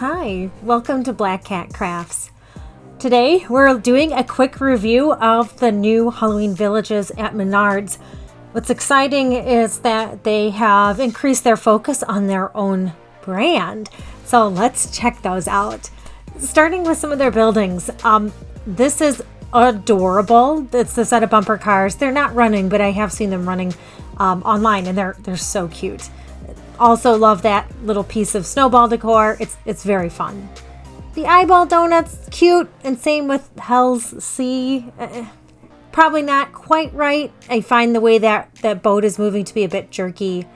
Hi, welcome to Black Cat Crafts. Today we're doing a quick review of the new Halloween villages at Menards. What's exciting is that they have increased their focus on their own brand. So let's check those out. Starting with some of their buildings. This is adorable. It's the set of bumper cars. They're not running, but I have seen them running online, and they're so cute. Also love that little piece of snowball decor. It's very fun. The eyeball donuts, cute, and same with Hell's Sea. Probably not quite right. I find the way that boat is moving to be a bit jerky.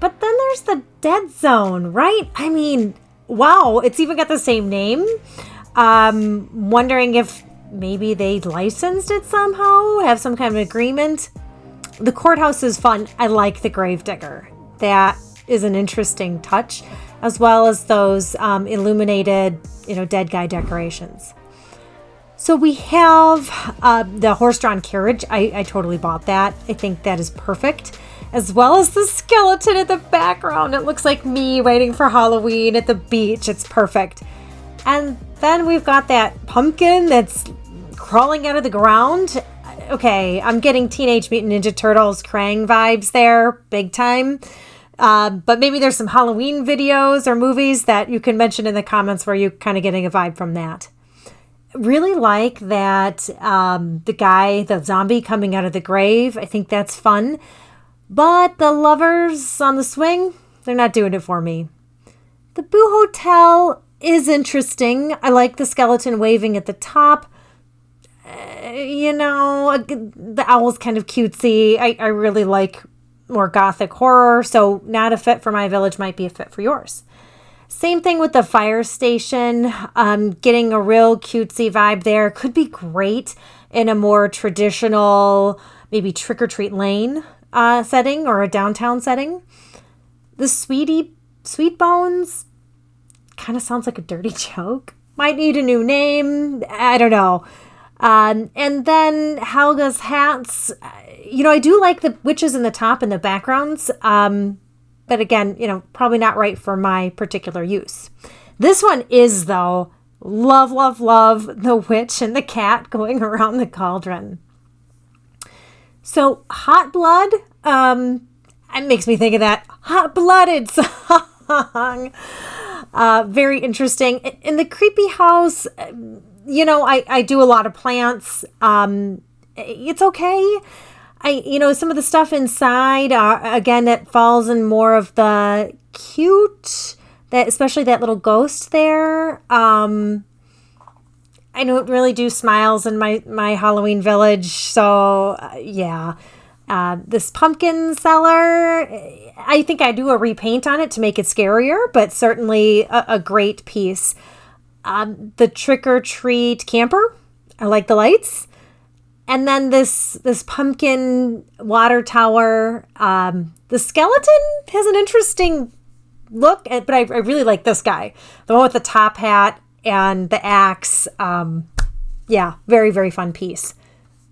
But then there's the Deadzone, right? I mean, wow, it's even got the same name. Wondering if maybe they licensed it somehow, have some kind of agreement. The courthouse is fun. I like the gravedigger. That is an interesting touch, as well as those illuminated, dead guy decorations. So we have the horse-drawn carriage. I totally bought that. I think that is perfect, as well as the skeleton in the background. It looks like me waiting for Halloween at the beach. It's perfect. And then we've got that pumpkin that's crawling out of the ground. Okay, I'm getting Teenage Mutant Ninja Turtles Krang vibes there, big time. But maybe there's some Halloween videos or movies that you can mention in the comments where you're kind of getting a vibe from that. Really like that the zombie coming out of the grave. I think that's fun. But the lovers on the swing, they're not doing it for me. The Boo Hotel is interesting. I like the skeleton waving at the top. The owl's kind of cutesy. I really like more gothic horror, so not a fit for my village, might be a fit for yours. Same thing with the fire station. Getting a real cutesy vibe there. Could be great in a more traditional, maybe trick-or-treat lane setting or a downtown setting. The Sweet Bones kind of sounds like a dirty joke. Might need a new name. I don't know. And then Helga's hats. I do like the witches in the top and the backgrounds. But again, probably not right for my particular use. This one is, though. Love, love, love the witch and the cat going around the cauldron. So Hot Blood, it makes me think of that hot-blooded song. Very interesting. In the creepy house, I do a lot of plants. It's okay. Some of the stuff inside, again, that falls in more of the cute, especially that little ghost there. I don't really do smiles in my Halloween village. So, yeah. This pumpkin cellar, I think I do a repaint on it to make it scarier, but certainly a great piece. The trick-or-treat camper, I like the lights. And then this pumpkin water tower. The skeleton has an interesting look, but I really like this guy. The one with the top hat and the axe. Yeah, very, very fun piece.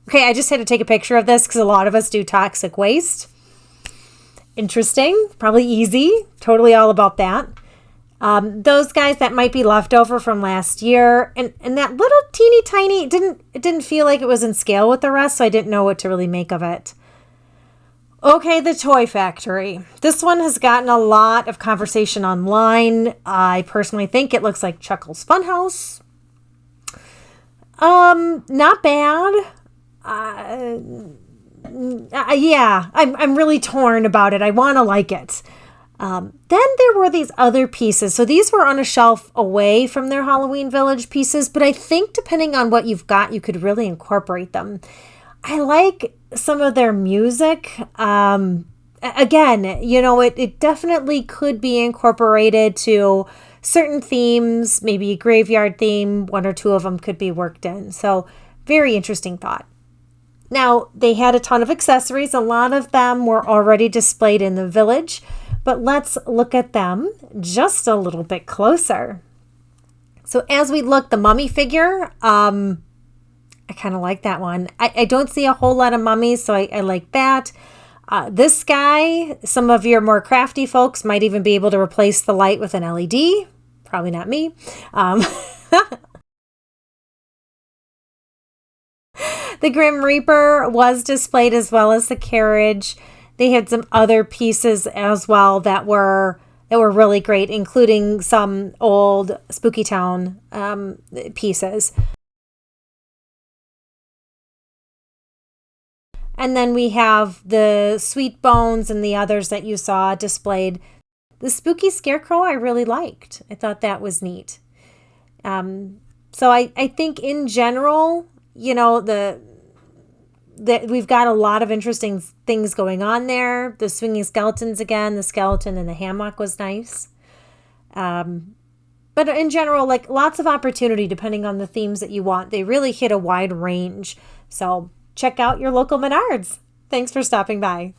Okay, I just had to take a picture of this because a lot of us do toxic waste. Interesting, probably easy. Totally all about that. Those guys that might be leftover from last year, and that little teeny tiny, it didn't feel like it was in scale with the rest, so I didn't know what to really make of it. Okay, the Toy Factory. This one has gotten a lot of conversation online. I personally think it looks like Chuckles' Funhouse. Not bad. Yeah, I'm really torn about it. I want to like it. Then there were these other pieces. So these were on a shelf away from their Halloween Village pieces, but I think depending on what you've got, you could really incorporate them. I like some of their music. Again, it definitely could be incorporated to certain themes, maybe a graveyard theme, one or two of them could be worked in. So very interesting thought. Now, they had a ton of accessories. A lot of them were already displayed in the village. But let's look at them just a little bit closer. So as we look, the mummy figure, I kind of like that one. I don't see a whole lot of mummies, so I like that. This guy, some of your more crafty folks might even be able to replace the light with an LED. Probably not me. The Grim Reaper was displayed as well as the carriage. They had some other pieces as well that were really great, including some old Spookytown pieces. And then we have the Sweet Bones and the others that you saw displayed. The Spooky Scarecrow I really liked. I thought that was neat. So I think in general, you know, we've got a lot of interesting things going on there. The swinging skeletons again, the skeleton in the hammock was nice. But in general, like lots of opportunity depending on the themes that you want. They really hit a wide range. So check out your local Menards. Thanks for stopping by.